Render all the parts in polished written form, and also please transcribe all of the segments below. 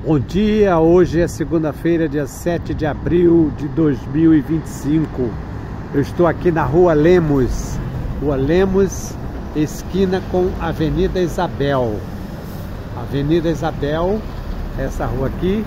Bom dia, hoje é segunda-feira, dia 7 de abril de 2025. Eu estou aqui na Rua Lemos, esquina com Avenida Isabel. Avenida Isabel, essa rua aqui,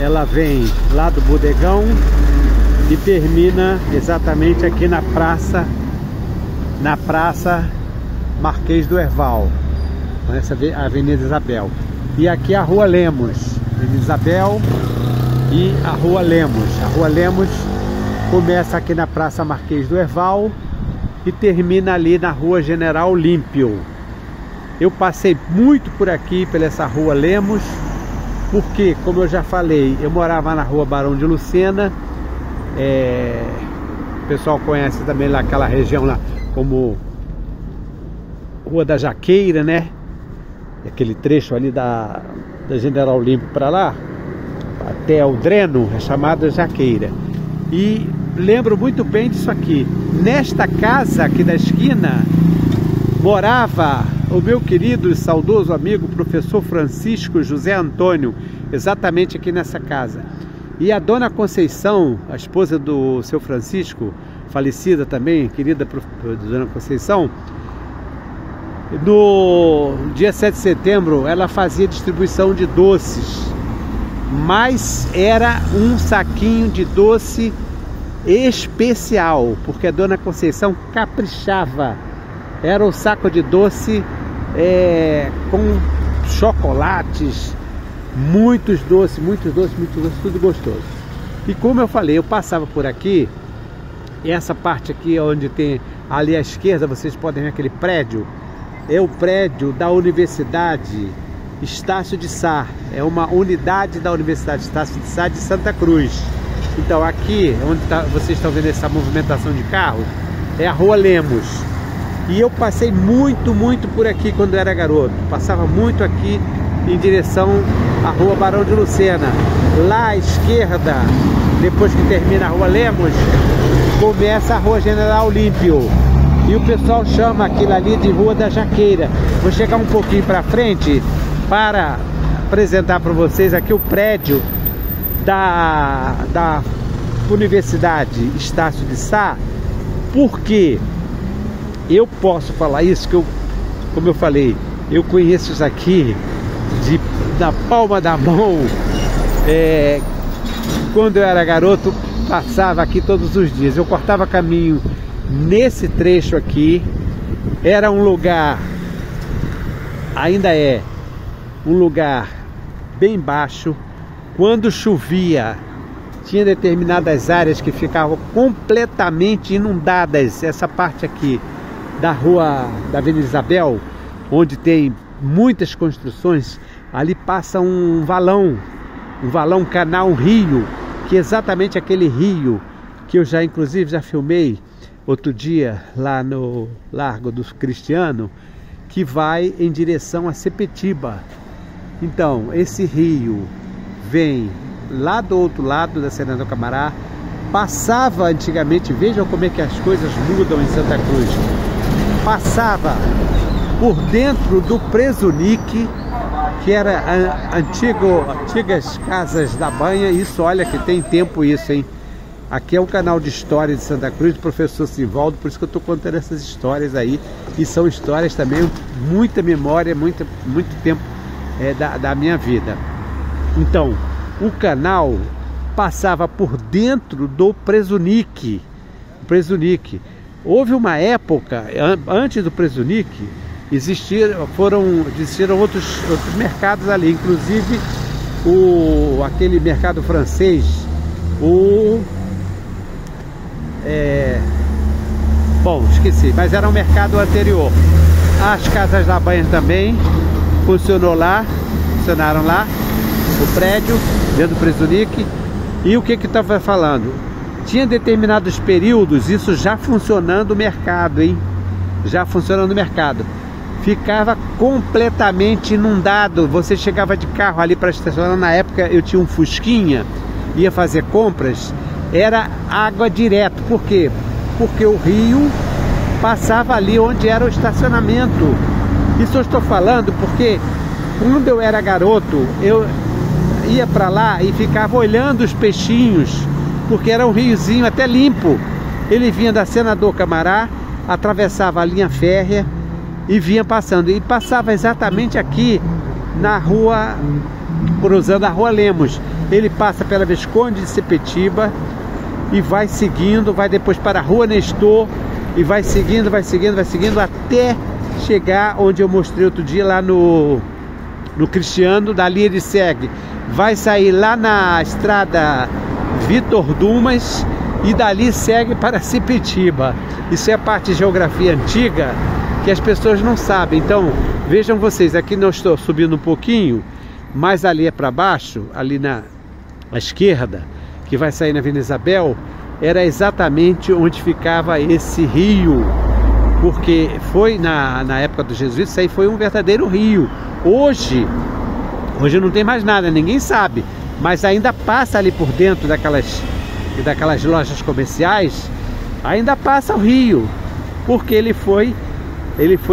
ela vem lá do Bodegão e termina exatamente aqui na praça Marquês do Herval, essa Avenida Isabel. E aqui a Rua Lemos, Avenida Isabel e a Rua Lemos. A Rua Lemos começa aqui na Praça Marquês do Herval e termina ali na Rua General Olímpio. Eu passei muito por aqui, pela essa Rua Lemos, porque, como eu já falei, eu morava na Rua Barão de Lucena. O pessoal conhece também lá aquela região lá como Rua da Jaqueira, né? Aquele trecho ali da General Olímpio para lá, até o Dreno, é chamada Jaqueira. E lembro muito bem disso aqui. Nesta casa aqui da esquina morava o meu querido e saudoso amigo professor Francisco José Antônio, exatamente aqui nessa casa. E a dona Conceição, a esposa do seu Francisco, falecida também, querida dona Conceição, no dia 7 de setembro ela fazia distribuição de doces, mas era um saquinho de doce especial, porque a dona Conceição caprichava. Era um saco de doce com chocolates, muitos doces, tudo gostoso. E como eu falei, eu passava por aqui, e essa parte aqui onde tem ali à esquerda, vocês podem ver aquele prédio, é o prédio da Universidade Estácio de Sá, é uma unidade da Universidade Estácio de Sá de Santa Cruz. Então aqui, onde vocês estão vendo essa movimentação de carro, é a Rua Lemos. E eu passei muito por aqui quando eu era garoto, passava muito aqui em direção à Rua Barão de Lucena. Lá à esquerda, depois que termina a Rua Lemos, começa a Rua General Olímpio. E o pessoal chama aquilo ali de Rua da Jaqueira. Vou chegar um pouquinho para frente para apresentar para vocês aqui o prédio da Universidade Estácio de Sá. Porque eu posso falar isso, que como eu falei, eu conheço isso aqui da palma da mão. Quando eu era garoto, passava aqui todos os dias. Eu cortava caminho nesse trecho aqui. Era um lugar, ainda é um lugar bem baixo. Quando chovia, tinha determinadas áreas que ficavam completamente inundadas. Essa parte aqui da rua da Avenida Isabel, onde tem muitas construções, ali passa um valão, canal, um rio, que é exatamente aquele rio que eu inclusive já filmei outro dia lá no Largo dos Cristianos, que vai em direção a Sepetiba. Então esse rio vem lá do outro lado da Senador Camará, passava antigamente, vejam como é que as coisas mudam em Santa Cruz, passava por dentro do Presunic, que era antigas casas da banha. Isso, olha que tem tempo isso, hein? Aqui é o canal de história de Santa Cruz, do professor Sivaldo, por isso que eu estou contando essas histórias aí. E são histórias também, muita memória, muito tempo da minha vida. Então, o canal passava por dentro do Presunic. Houve uma época, antes do Presunic, existiram outros mercados ali, inclusive aquele mercado francês, bom, esqueci, mas era um mercado anterior. As casas da banha também funcionaram lá, o prédio dentro do Presunic. E o que estava falando? Tinha determinados períodos, isso já funcionando o mercado, hein? Já funcionando o mercado. Ficava completamente inundado. Você chegava de carro ali para estacionar. Na época eu tinha um Fusquinha, ia fazer compras, era água direto. Por quê? Porque o rio passava ali onde era o estacionamento. Isso eu estou falando porque quando eu era garoto, ia para lá e ficava olhando os peixinhos, porque era um riozinho até limpo. Ele vinha da Senador Camará, atravessava a linha férrea e vinha passando. E passava exatamente aqui na rua, cruzando a Rua Lemos. Ele passa pela Visconde de Sepetiba e vai seguindo, vai depois para a Rua Nestor e vai seguindo, vai seguindo, vai seguindo até chegar onde eu mostrei outro dia, lá no Cristiano. Dali ele segue, vai sair lá na estrada Vitor Dumas e dali segue para Sepetiba. Isso é a parte de geografia antiga que as pessoas não sabem. Então vejam vocês, aqui nós estou subindo um pouquinho, mas ali é para baixo, ali na esquerda, que vai sair na Avenida Isabel, era exatamente onde ficava esse rio, porque foi na época dos jesuítas, isso aí foi um verdadeiro rio. Hoje não tem mais nada, ninguém sabe, mas ainda passa ali por dentro daquelas lojas comerciais, ainda passa o rio, porque ele foi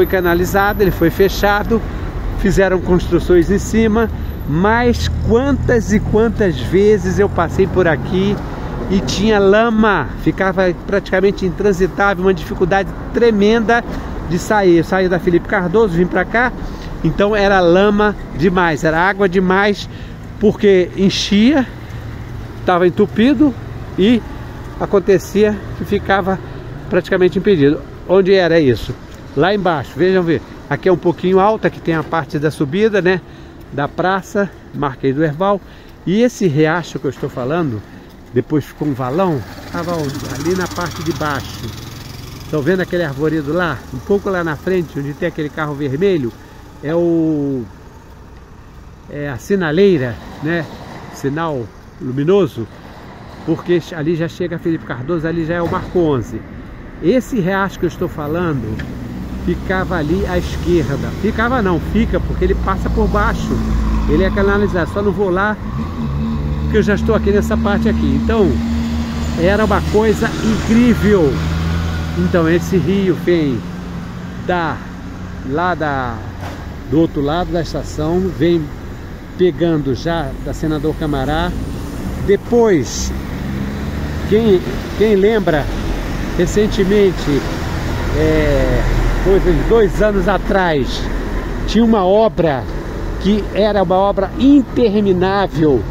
canalizado, ele foi fechado, fizeram construções em cima. Mas quantas e quantas vezes eu passei por aqui e tinha lama, ficava praticamente intransitável, uma dificuldade tremenda de sair. Eu saí da Felipe Cardoso, vim para cá, então era lama demais, era água demais, porque enchia, estava entupido e acontecia que ficava praticamente impedido. Onde era isso? Lá embaixo, vejam ver, aqui é um pouquinho alto, aqui tem a parte da subida, né, da praça Marquês do Herval. E esse riacho que eu estou falando, depois ficou um valão, estava ali na parte de baixo. Estão vendo aquele arvoredo lá? Um pouco lá na frente, onde tem aquele carro vermelho, é a sinaleira, né? Sinal luminoso, porque ali já chega Felipe Cardoso, ali já é o Marco 11. Esse riacho que eu estou falando ficava ali à esquerda. Ficava não, fica, porque ele passa por baixo. Ele é canalizado, só não vou lá, porque eu já estou aqui nessa parte aqui. Então, era uma coisa incrível. Então, esse rio vem do outro lado da estação, vem pegando já da Senador Camará. Depois, quem lembra, recentemente, coisa de 2 anos atrás, tinha uma obra que era uma obra interminável,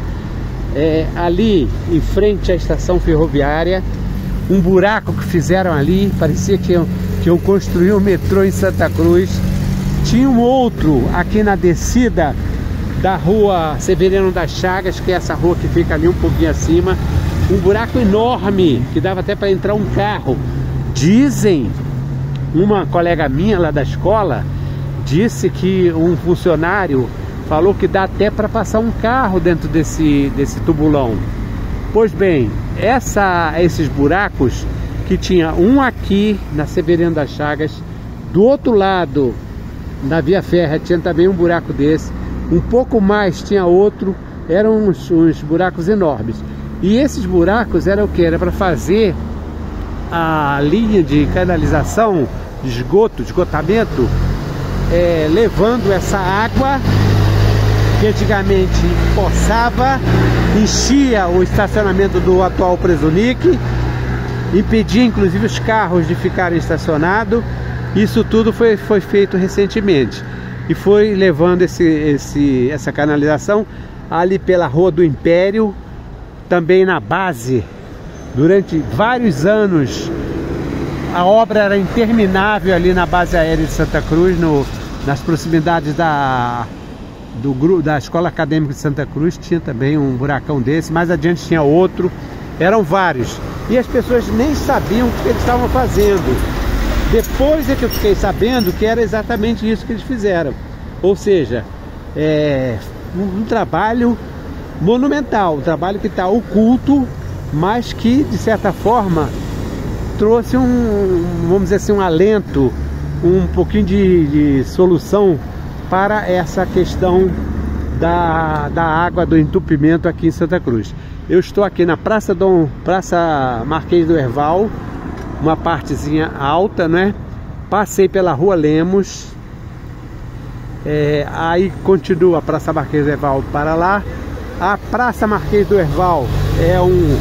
ali em frente à estação ferroviária, um buraco que fizeram ali, parecia que iam construir um metrô em Santa Cruz. Tinha um outro aqui na descida da Rua Severino das Chagas, que é essa rua que fica ali um pouquinho acima, um buraco enorme que dava até para entrar um carro. Dizem, uma colega minha lá da escola disse que um funcionário falou que dá até para passar um carro dentro desse tubulão. Pois bem, esses buracos, que tinha um aqui na Severino das Chagas, do outro lado na via férrea tinha também um buraco desse, um pouco mais tinha outro, eram uns buracos enormes. E esses buracos eram o que? Era para fazer a linha de canalização, de esgotamento, levando essa água que antigamente empoçava, enchia o estacionamento do atual Presunic, impedia inclusive os carros de ficarem estacionados. Isso tudo foi feito recentemente e foi levando essa canalização ali pela Rua do Império, também na base. Durante vários anos a obra era interminável ali na base aérea de Santa Cruz, nas proximidades da Escola Acadêmica de Santa Cruz. Tinha também um buracão desse, mais adiante tinha outro, eram vários, e as pessoas nem sabiam o que eles estavam fazendo. Depois é que eu fiquei sabendo que era exatamente isso que eles fizeram, ou seja, um trabalho monumental, um trabalho que está oculto, mas que de certa forma trouxe vamos dizer assim, um alento, um pouquinho de solução para essa questão da água, do entupimento aqui em Santa Cruz. Eu estou aqui na Praça Marquês do Herval, uma partezinha alta, né? Passei pela Rua Lemos, aí continua a Praça Marquês do Herval para lá, A Praça Marquês do Herval é um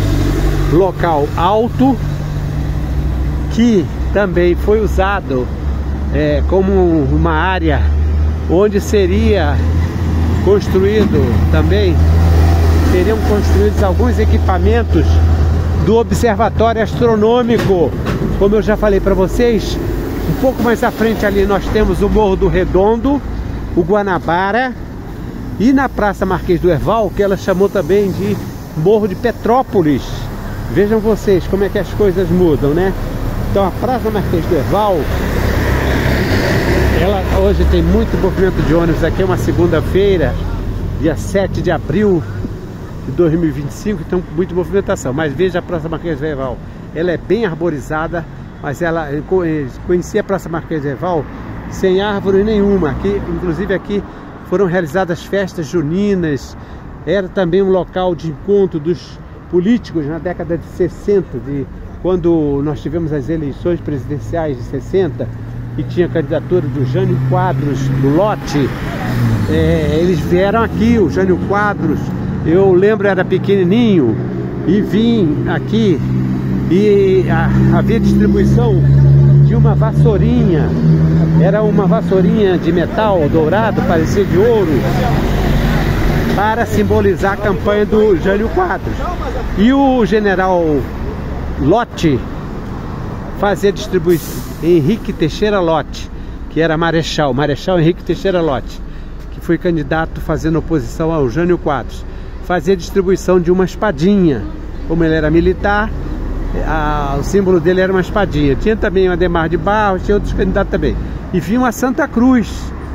local alto que também foi usado como uma área onde seria construído também, seriam construídos alguns equipamentos do Observatório Astronômico. Como eu já falei para vocês, um pouco mais à frente ali nós temos o Morro do Redondo, o Guanabara, e na Praça Marquês do Herval, que ela chamou também de Morro de Petrópolis. Vejam vocês como é que as coisas mudam, né? Então a Praça Marquês do Herval, ela hoje tem muito movimento de ônibus. Aqui é uma segunda-feira, dia 7 de abril de 2025, então muita movimentação. Mas veja a Praça Marquês do Herval, ela é bem arborizada, mas eu conheci a Praça Marquês do Herval sem árvore nenhuma. Aqui, inclusive aqui foram realizadas festas juninas, era também um local de encontro dos políticos na década de 60, quando nós tivemos as eleições presidenciais de 60, e tinha a candidatura do Jânio Quadros, do Lote. Eles vieram aqui, o Jânio Quadros, eu lembro, era pequenininho, e vim aqui, e havia distribuição de uma vassourinha, era uma vassourinha de metal dourado, parecia de ouro, para simbolizar a campanha do Jânio Quadros. E o general Lote fazia distribuição, Henrique Teixeira Lote, que era Marechal Henrique Teixeira Lote, que foi candidato fazendo oposição ao Jânio Quadros, fazia distribuição de uma espadinha. Como ele era militar, o símbolo dele era uma espadinha. Tinha também o Ademar de Barros, tinha outros candidatos também. E vinham a Santa Cruz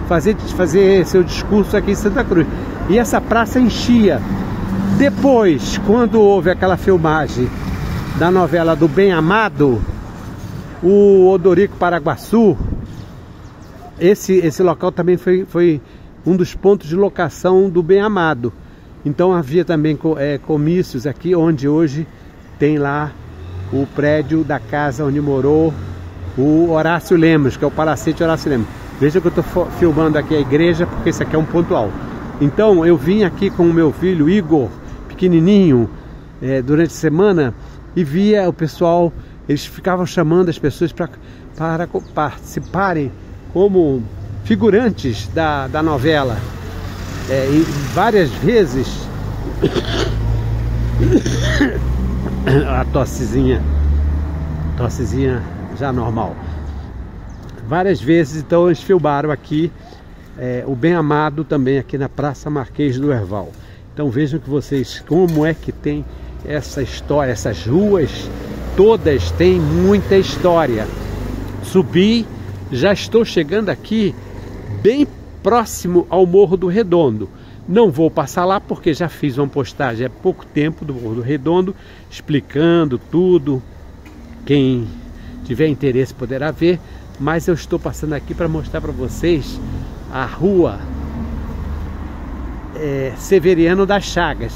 fazer seu discurso aqui em Santa Cruz. E essa praça enchia. Depois, quando houve aquela filmagem da novela do Bem Amado, o Odorico Paraguaçu, esse local também foi um dos pontos de locação do Bem Amado. Então havia também comícios aqui, onde hoje tem lá o prédio da casa onde morou o Horácio Lemos, que é o Palacete Horácio Lemos. Veja que eu estou filmando aqui a igreja, porque esse aqui é um ponto alto. Então eu vim aqui com o meu filho Igor, pequenininho, durante a semana, e via o pessoal, eles ficavam chamando as pessoas para participarem como figurantes da novela. E várias vezes a tossezinha já normal. Várias vezes, então, eles filmaram aqui o Bem Amado também aqui na Praça Marquês do Herval. Então vejam que vocês, como é que tem essa história, essas ruas todas têm muita história. Subi, já estou chegando aqui bem próximo ao Morro do Redondo. Não vou passar lá porque já fiz uma postagem há pouco tempo do Morro do Redondo, explicando tudo. Quem tiver interesse poderá ver, mas eu estou passando aqui para mostrar para vocês a rua Severiano das Chagas.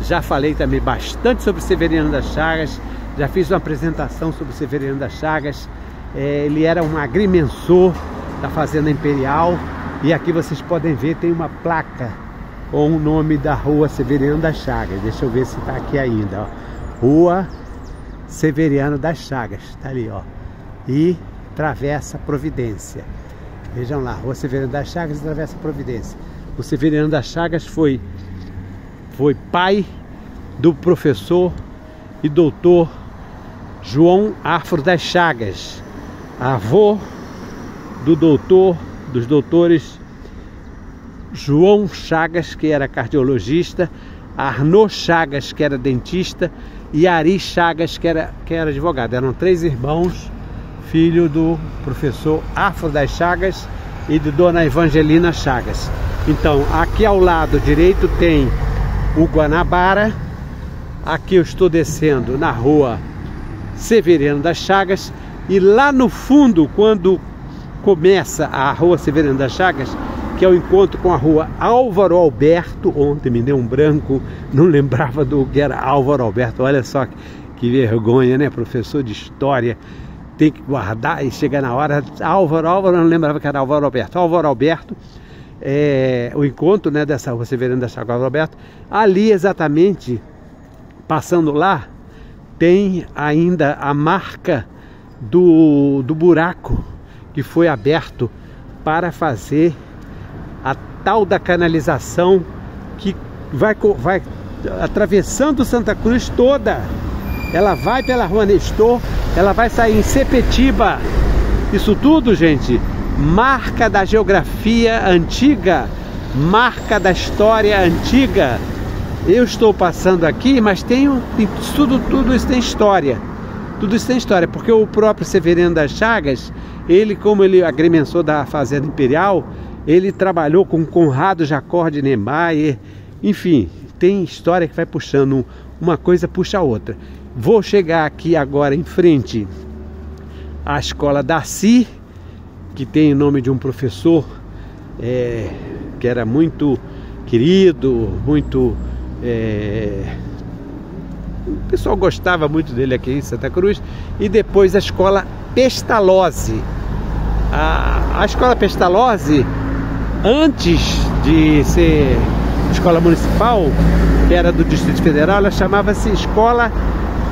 Já falei também bastante sobre Severiano das Chagas, já fiz uma apresentação sobre Severiano das Chagas. Ele era um agrimensor da Fazenda Imperial, e aqui vocês podem ver, tem uma placa com o nome da rua Severiano das Chagas. Deixa eu ver se está aqui ainda, ó. Rua Severiano das Chagas, está ali, ó. E Travessa Providência. Vejam lá, Rua Severiano das Chagas e Travessa Providência. O Severiano das Chagas foi pai do professor e doutor João Arfro das Chagas, avô dos doutores João Chagas, que era cardiologista, Arnaud Chagas, que era dentista, e Ari Chagas, que era advogado. Eram 3 irmãos, filho do professor Arfro das Chagas e de dona Evangelina Chagas. Então, aqui ao lado direito tem o Guanabara. Aqui eu estou descendo na rua Severiano das Chagas, e lá no fundo, quando começa a rua Severiano das Chagas, que é o encontro com a rua Álvaro Alberto. Ontem me deu um branco, não lembrava do que era Álvaro Alberto. Olha só que vergonha, né? Professor de história tem que guardar e chegar na hora. Álvaro, não lembrava que era Álvaro Alberto. Álvaro Alberto, o encontro, né, dessa rua Severiano da Chagas Roberto. Ali exatamente, passando lá, tem ainda a marca do buraco que foi aberto para fazer a tal da canalização que vai atravessando Santa Cruz toda. Ela vai pela Rua Nestor, ela vai sair em Sepetiba. Isso tudo, gente, marca da geografia antiga, marca da história antiga. Eu estou passando aqui, mas tudo isso tem história. Tudo isso tem história, porque o próprio Severiano das Chagas, como ele agrimensor da Fazenda Imperial, ele trabalhou com Conrado Jacó de Niemeyer. Enfim, tem história que vai puxando, uma coisa puxa a outra. Vou chegar aqui agora em frente à Escola Darcy, que tem o nome de um professor que era muito querido, muito... o pessoal gostava muito dele aqui em Santa Cruz. E depois a Escola Pestalozzi. A Escola Pestalozzi, antes de ser escola municipal, que era do Distrito Federal, ela chamava-se Escola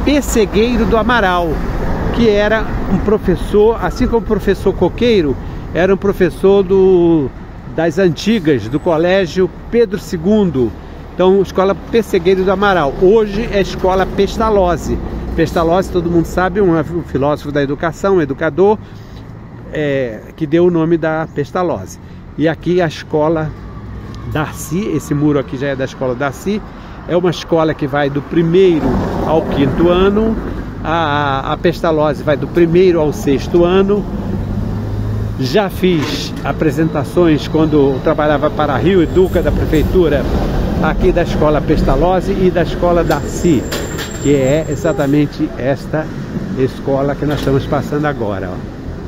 Pessegueiro do Amaral, que era um professor, assim como o professor Coqueiro, era um professor das antigas, do Colégio Pedro II. Então, Escola Pessegueiro do Amaral. Hoje é Escola Pestalozzi. Pestalozzi, todo mundo sabe, um filósofo da educação, um educador, que deu o nome da Pestalozzi. E aqui a Escola Darcy, esse muro aqui já é da Escola Darcy. É uma escola que vai do 1º ao 5º ano. A Pestalozzi vai do 1º ao 6º ano. Já fiz apresentações quando trabalhava para a Rio Educa da Prefeitura, aqui da Escola Pestalozzi e da Escola Darcy, que é exatamente esta escola que nós estamos passando agora, ó.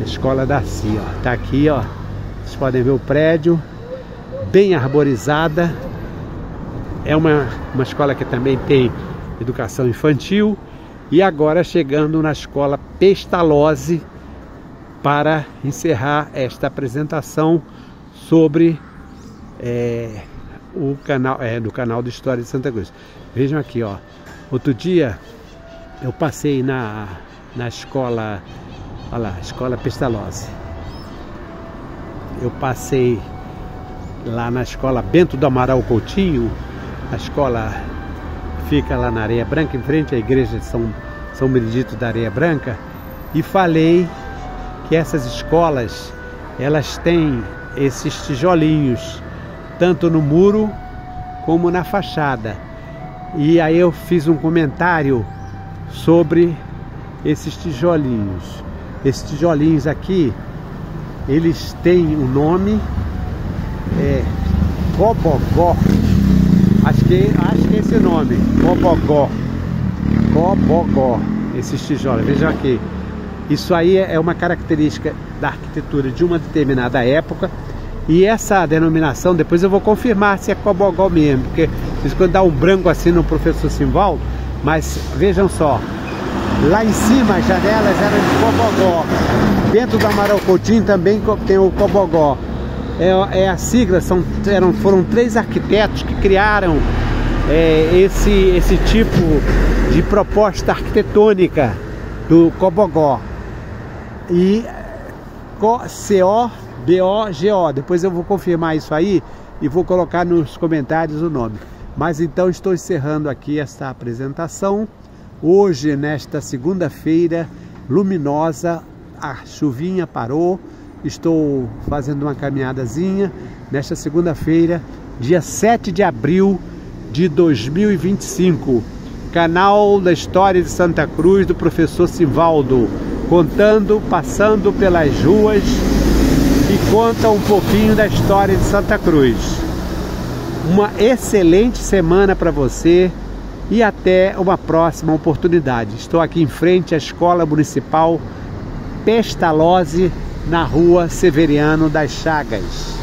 Escola Darcy, ó. Tá aqui, ó. Vocês podem ver o prédio, bem arborizada. É uma escola que também tem educação infantil. E agora chegando na Escola Pestalozzi para encerrar esta apresentação sobre o canal, do canal de História de Santa Cruz. Vejam aqui, ó. Outro dia eu passei na escola, olha lá, Escola Pestalozzi. Eu passei lá na Escola Bento do Amaral Coutinho. A escola fica lá na Areia Branca, em frente à igreja de São Benedito da Areia Branca, e falei que essas escolas, elas têm esses tijolinhos, tanto no muro como na fachada. E aí eu fiz um comentário sobre esses tijolinhos. Esses tijolinhos aqui, eles têm um nome, Cobogó. Acho que é esse nome, Cobogó. Cobogó, esses tijolos. Vejam aqui. Isso aí é uma característica da arquitetura de uma determinada época. E essa denominação, depois eu vou confirmar se é Cobogó mesmo, porque quando dá um branco assim no professor Simvaldo. Mas vejam só, lá em cima as janelas eram de Cobogó. Dentro do Amaral Coutinho também tem o Cobogó. É a sigla, foram 3 arquitetos que criaram esse tipo de proposta arquitetônica do Cobogó. E C-O-B-O-G-O. Depois eu vou confirmar isso aí e vou colocar nos comentários o nome. Mas então estou encerrando aqui esta apresentação. Hoje, nesta segunda-feira luminosa, a chuvinha parou. Estou fazendo uma caminhadazinha nesta segunda-feira, dia 7 de abril de 2025. Canal da História de Santa Cruz do professor Simvaldo, passando pelas ruas, e conta um pouquinho da história de Santa Cruz. Uma excelente semana para você e até uma próxima oportunidade. Estou aqui em frente à Escola Municipal Pestalozzi, na Rua Severiano das Chagas.